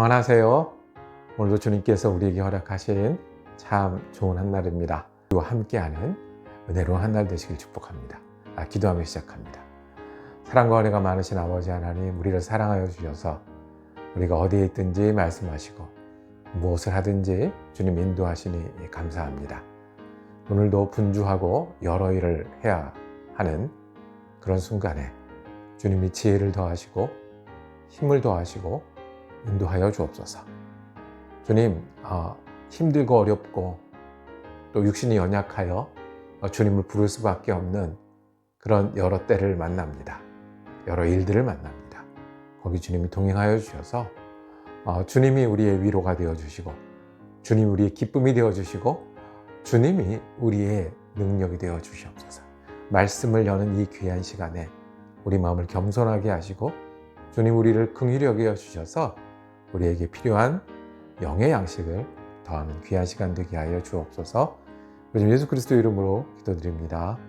안녕하세요. 오늘도 주님께서 우리에게 허락하신 참 좋은 한날입니다. 그리고 함께하는 은혜로운 한날 되시길 축복합니다. 기도하며 시작합니다. 사랑과 은혜가 많으신 아버지 하나님, 우리를 사랑하여 주셔서 우리가 어디에 있든지 말씀하시고 무엇을 하든지 주님 인도하시니 감사합니다. 오늘도 분주하고 여러 일을 해야 하는 그런 순간에 주님이 지혜를 더하시고 힘을 더하시고 인도하여 주옵소서. 주님, 힘들고 어렵고 또 육신이 연약하여 주님을 부를 수밖에 없는 그런 여러 때를 만납니다. 여러 일들을 만납니다. 거기 주님이 동행하여 주셔서 주님이 우리의 위로가 되어 주시고, 주님이 우리의 기쁨이 되어 주시고, 주님이 우리의 능력이 되어 주시옵소서. 말씀을 여는 이 귀한 시간에 우리 마음을 겸손하게 하시고 주님 우리를 긍휼히 여겨 주셔서 우리에게 필요한 영의 양식을 더하는 귀한 시간 되게 하여 주옵소서. 요즘 예수 그리스도 이름으로 기도드립니다.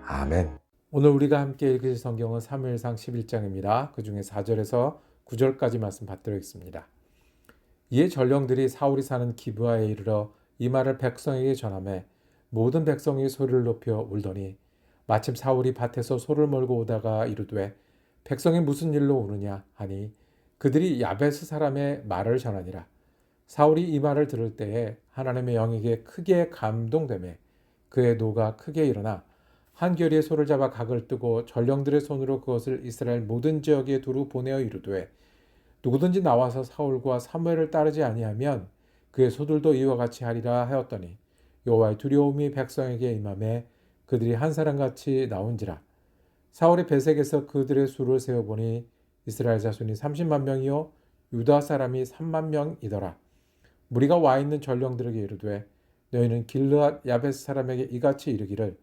아멘. 오늘 우리가 함께 읽으실 성경은 사무엘상 11장입니다. 그 중에 4절에서 9절까지 말씀 받들어있습니다. 이에 전령들이 사울이 사는 기브아에 이르러 이 말을 백성에게 전하매 모든 백성이 소리를 높여 울더니 마침 사울이 밭에서 소를 몰고 오다가 이르되 백성이 무슨 일로 우느냐 하니 그들이 야베스 사람의 말을 전하니라. 사울이 이 말을 들을 때에 하나님의 영에게 크게 감동되매 그의 노가 크게 일어나 한 겨리의 소를 잡아 각을 뜨고 전령들의 손으로 그것을 이스라엘 모든 지역에 두루 보내어 이르되 누구든지 나와서 사울과 사무엘을 따르지 아니하면 그의 소들도 이와 같이 하리라 하였더니 여호와의 두려움이 백성에게 임하매 그들이 한 사람같이 나온지라. 사울이 베색에서 그들의 수를 세어보니 이스라엘 자손이 30만 명이요 유다 사람이 3만 명이더라. 무리가 와 있는 전령들에게 이르되 너희는 길르앗 야베스 사람에게 이같이 이르기를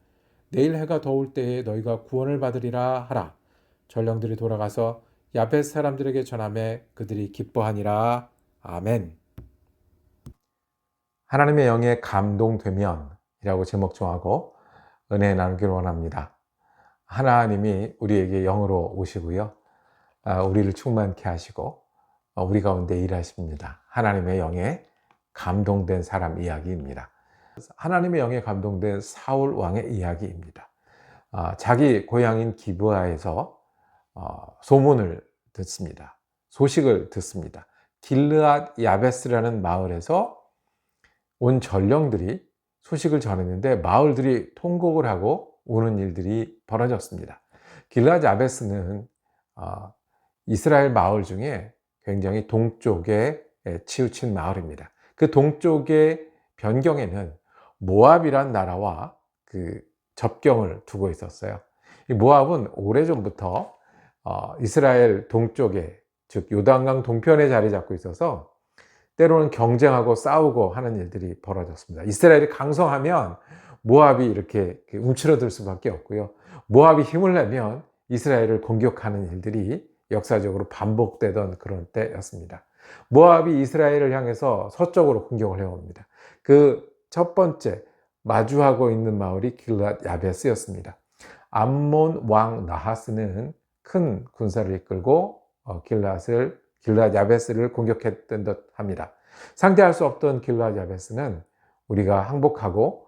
내일 해가 더울 때에 너희가 구원을 받으리라 하라. 전령들이 돌아가서 야베스 사람들에게 전하매 그들이 기뻐하니라. 아멘. 하나님의 영에 감동되면 이라고 제목 정하고 은혜 나누기를 원합니다. 하나님이 우리에게 영으로 오시고요. 우리를 충만케 하시고 우리 가운데 일하십니다. 하나님의 영에 감동된 사람 이야기입니다. 하나님의 영에 감동된 사울 왕의 이야기입니다. 자기 고향인 기브아에서 소문을 듣습니다. 소식을 듣습니다. 길르앗 야베스라는 마을에서 온 전령들이 소식을 전했는데 마을들이 통곡을 하고 우는 일들이 벌어졌습니다. 길르앗 야베스는 이스라엘 마을 중에 굉장히 동쪽에 치우친 마을입니다. 그 동쪽의 변경에는 모압이란 나라와 그 접경을 두고 있었어요. 이 모압은 오래전부터 이스라엘 동쪽에, 즉 요단강 동편에 자리 잡고 있어서 때로는 경쟁하고 싸우고 하는 일들이 벌어졌습니다. 이스라엘이 강성하면 모압이 이렇게 움츠러들 수밖에 없고요. 모압이 힘을 내면 이스라엘을 공격하는 일들이 역사적으로 반복되던 그런 때였습니다. 모압이 이스라엘을 향해서 서쪽으로 공격을 해옵니다. 그 첫 번째 마주하고 있는 마을이 길르앗 야베스였습니다. 암몬 왕 나하스는 큰 군사를 이끌고 길르앗 야베스를 공격했던 듯 합니다. 상대할 수 없던 길르앗 야베스는 우리가 항복하고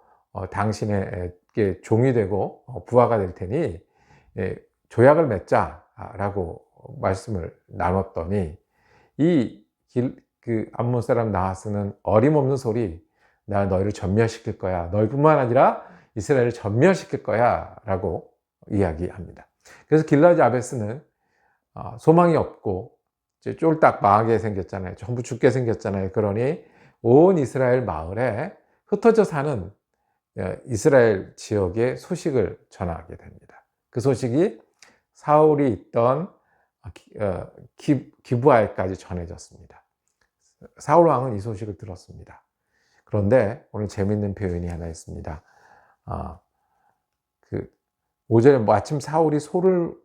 당신에게 종이 되고 부하가 될 테니 조약을 맺자라고 말씀을 나눴더니 그 암몬 사람 나하스는 어림없는 소리, 나 너희를 전멸시킬 거야, 너희뿐만 아니라 이스라엘을 전멸시킬 거야 라고 이야기합니다. 그래서 길르앗 야베스는 소망이 없고 이제 쫄딱 망하게 생겼잖아요. 전부 죽게 생겼잖아요. 그러니 온 이스라엘 마을에 흩어져 사는 이스라엘 지역의 소식을 전하게 됩니다. 그 소식이 사울이 있던 기브아에까지 전해졌습니다. 사울 왕은 이 소식을 들었습니다. 그런데 오늘 재미있는 표현이 하나 있습니다. 5절에 마침 사울이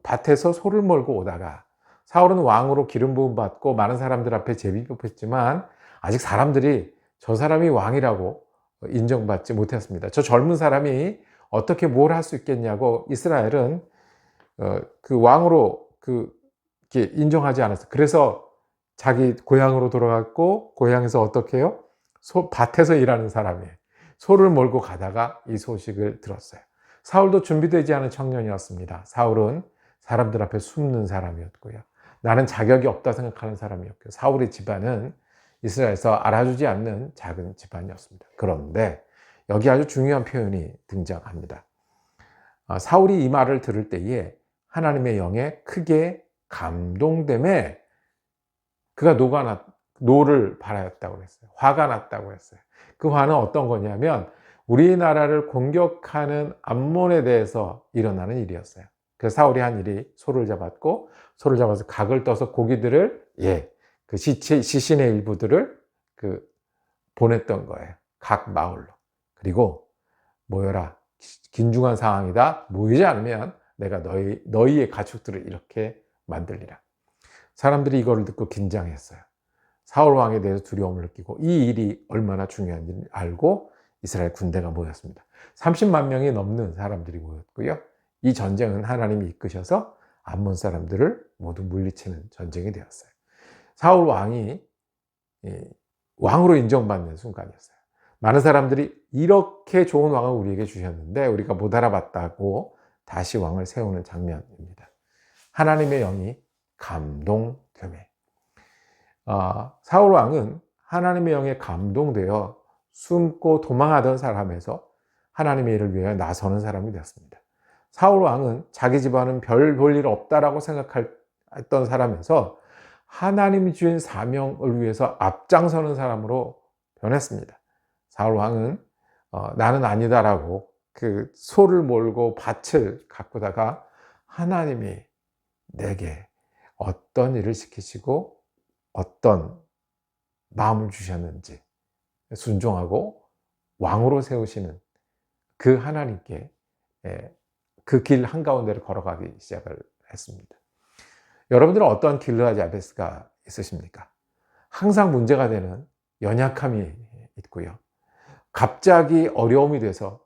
밭에서 소를 몰고 오다가, 사울은 왕으로 기름 부음 받고 많은 사람들 앞에 제비 뽑혔지만 아직 사람들이 저 사람이 왕이라고 인정받지 못했습니다. 저 젊은 사람이 어떻게 뭘 할 수 있겠냐고 이스라엘은 그 왕으로 인정하지 않았어요. 그래서 자기 고향으로 돌아갔고 고향에서 어떻게 해요? 밭에서 일하는 사람이에요. 소를 몰고 가다가 이 소식을 들었어요. 사울도 준비되지 않은 청년이었습니다. 사울은 사람들 앞에 숨는 사람이었고요. 나는 자격이 없다 생각하는 사람이었고요. 사울의 집안은 이스라엘에서 알아주지 않는 작은 집안이었습니다. 그런데 여기 아주 중요한 표현이 등장합니다. 사울이 이 말을 들을 때에 하나님의 영에 크게 감동됨에 그가 노를 발하였다고 그랬어요. 화가 났다고 그랬어요. 그 화는 어떤 거냐면 우리나라를 공격하는 암몬에 대해서 일어나는 일이었어요. 그래서 사울이 한 일이 소를 잡아서 각을 떠서 고기들을 그 시신의 일부들을 보냈던 거예요. 각 마을로. 그리고 모여라. 긴중한 상황이다. 모이지 않으면 내가 너희의 가축들을 이렇게 만들리라. 사람들이 이거를 듣고 긴장했어요. 사울 왕에 대해서 두려움을 느끼고 이 일이 얼마나 중요한지 알고 이스라엘 군대가 모였습니다. 30만 명이 넘는 사람들이 모였고요. 이 전쟁은 하나님이 이끄셔서 암몬 사람들을 모두 물리치는 전쟁이 되었어요. 사울 왕이 왕으로 인정받는 순간이었어요. 많은 사람들이 이렇게 좋은 왕을 우리에게 주셨는데 우리가 못 알아봤다고 다시 왕을 세우는 장면입니다. 하나님의 영이 감동됨에 사울 왕은 하나님의 영에 감동되어 숨고 도망하던 사람에서 하나님의 일을 위해 나서는 사람이 되었습니다. 사울 왕은 자기 집안은 별 볼 일 없다라고 생각했던 사람에서 하나님이 주신 사명을 위해서 앞장서는 사람으로 변했습니다. 사울 왕은 나는 아니다라고 그 소를 몰고 밭을 가꾸다가 하나님이 내게 어떤 일을 시키시고 어떤 마음을 주셨는지 순종하고 왕으로 세우시는 그 하나님께 그 길 한가운데를 걸어가기 시작을 했습니다. 여러분들은 어떤 길르앗 야베스가 있으십니까? 항상 문제가 되는 연약함이 있고요. 갑자기 어려움이 돼서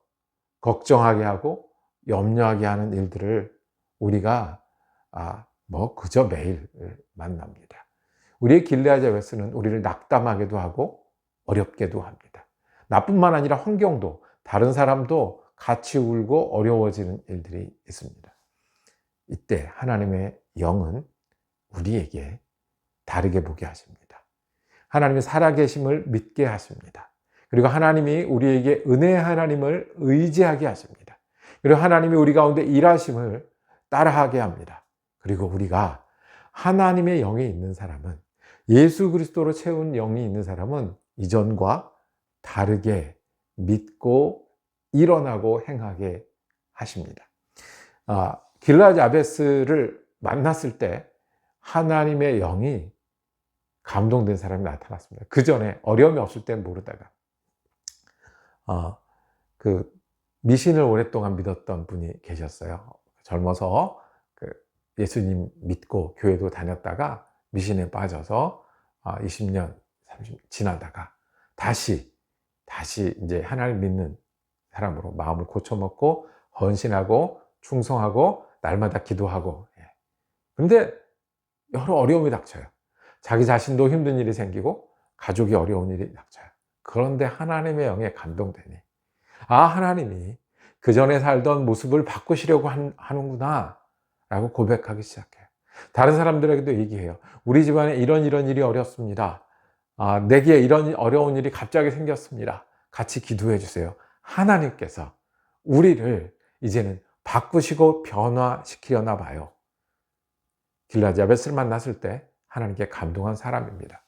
걱정하게 하고 염려하게 하는 일들을 우리가 그저 매일 만납니다. 우리의 길르앗 야베스는 우리를 낙담하게도 하고 어렵게도 합니다. 나뿐만 아니라 환경도 다른 사람도 같이 울고 어려워지는 일들이 있습니다. 이때 하나님의 영은 우리에게 다르게 보게 하십니다. 하나님의 살아계심을 믿게 하십니다. 그리고 하나님이 우리에게 은혜의 하나님을 의지하게 하십니다. 그리고 하나님이 우리 가운데 일하심을 따라하게 합니다. 그리고 우리가 하나님의 영이 있는 사람은, 예수 그리스도로 채운 영이 있는 사람은 이전과 다르게 믿고 일어나고 행하게 하십니다. 길르앗 야베스를 만났을 때 하나님의 영이 감동된 사람이 나타났습니다. 그 전에 어려움이 없을 땐 모르다가 그 미신을 오랫동안 믿었던 분이 계셨어요. 젊어서 예수님 믿고 교회도 다녔다가 미신에 빠져서 20년, 30년 지나다가 다시 이제 하나님 믿는 사람으로 마음을 고쳐먹고 헌신하고 충성하고 날마다 기도하고. 그런데 여러 어려움이 닥쳐요. 자기 자신도 힘든 일이 생기고 가족이 어려운 일이 닥쳐요. 그런데 하나님의 영에 감동되니 하나님이 그 전에 살던 모습을 바꾸시려고 하는구나 라고 고백하기 시작해요. 다른 사람들에게도 얘기해요. 우리 집안에 이런 일이 어렵습니다. 내게 이런 어려운 일이 갑자기 생겼습니다. 같이 기도해 주세요. 하나님께서 우리를 이제는 바꾸시고 변화시키려나 봐요. 길르앗 야베스를 만났을 때 하나님께 감동한 사람입니다.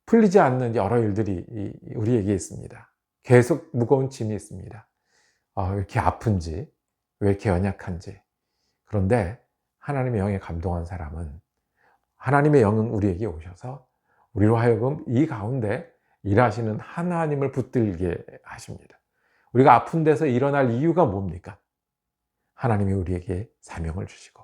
풀리지 않는 여러 일들이 우리에게 있습니다. 계속 무거운 짐이 있습니다. 왜 이렇게 아픈지, 왜 이렇게 연약한지. 그런데 하나님의 영에 감동한 사람은 하나님의 영은 우리에게 오셔서 우리로 하여금 이 가운데 일하시는 하나님을 붙들게 하십니다. 우리가 아픈 데서 일어날 이유가 뭡니까? 하나님이 우리에게 사명을 주시고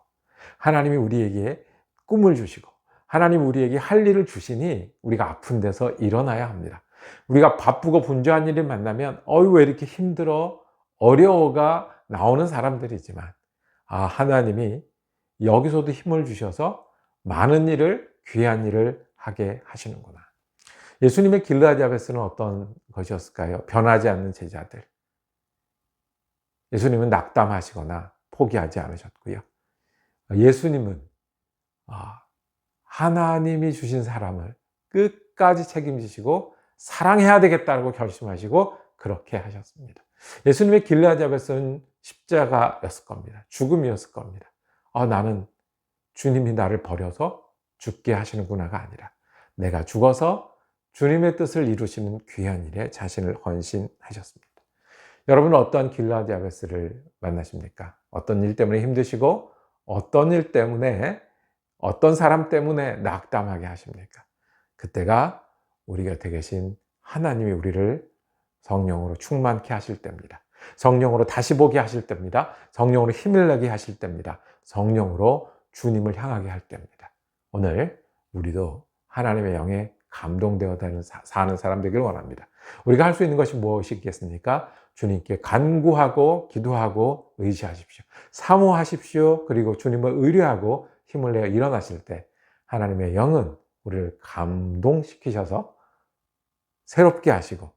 하나님이 우리에게 꿈을 주시고 하나님이 우리에게 할 일을 주시니 우리가 아픈 데서 일어나야 합니다. 우리가 바쁘고 분주한 일을 만나면 왜 이렇게 힘들어 어려워가 나오는 사람들이지만 하나님이 여기서도 힘을 주셔서 많은 일을, 귀한 일을 하게 하시는구나. 예수님의 길르앗 야베스는 어떤 것이었을까요? 변하지 않는 제자들. 예수님은 낙담하시거나 포기하지 않으셨고요. 예수님은 하나님이 주신 사람을 끝까지 책임지시고 사랑해야 되겠다고 결심하시고 그렇게 하셨습니다. 예수님의 길르앗 야베스는 십자가였을 겁니다. 죽음이었을 겁니다. 나는 주님이 나를 버려서 죽게 하시는구나가 아니라 내가 죽어서 주님의 뜻을 이루시는 귀한 일에 자신을 헌신하셨습니다. 여러분은 어떤 길르앗 야베스를 만나십니까? 어떤 일 때문에 힘드시고 어떤 일 때문에 어떤 사람 때문에 낙담하게 하십니까? 그때가 우리 곁에 계신 하나님이 우리를 성령으로 충만케 하실 때입니다. 성령으로 다시 보게 하실 때입니다. 성령으로 힘을 내게 하실 때입니다. 성령으로 주님을 향하게 할 때입니다. 오늘 우리도 하나님의 영에 감동되어 사는 사람 되기를 원합니다. 우리가 할 수 있는 것이 무엇이겠습니까? 주님께 간구하고 기도하고 의지하십시오. 사모하십시오. 그리고 주님을 의뢰하고 힘을 내어 일어나실 때 하나님의 영은 우리를 감동시키셔서 새롭게 하시고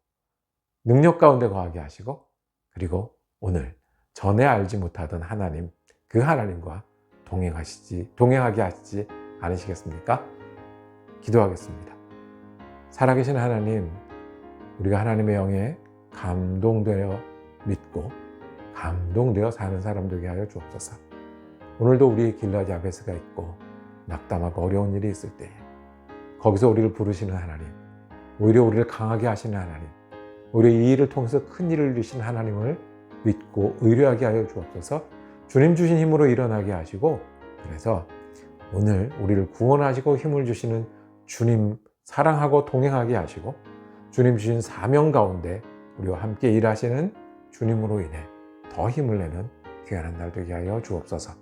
능력 가운데 거하게 하시고 그리고 오늘 전에 알지 못하던 하나님, 그 하나님과 동행하게 하시지 않으시겠습니까? 기도하겠습니다. 살아계신 하나님, 우리가 하나님의 영에 감동되어 믿고 감동되어 사는 사람 되게 하여 주옵소서. 오늘도 우리의 길르앗 야베스가 있고 낙담하고 어려운 일이 있을 때에 거기서 우리를 부르시는 하나님, 오히려 우리를 강하게 하시는 하나님, 오히려 이 일을 통해서 큰 일을 이루시는 하나님을 믿고 의뢰하게 하여 주옵소서. 주님 주신 힘으로 일어나게 하시고 그래서 오늘 우리를 구원하시고 힘을 주시는 주님 사랑하고 동행하게 하시고 주님 주신 사명 가운데 우리와 함께 일하시는 주님으로 인해 더 힘을 내는 귀한 한 날 되게 하여 주옵소서.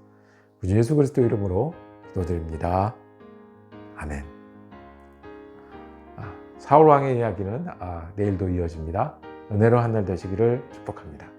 구주 예수 그리스도 이름으로 기도드립니다. 아멘. 사울 왕의 이야기는 내일도 이어집니다. 은혜로운 한 날 되시기를 축복합니다.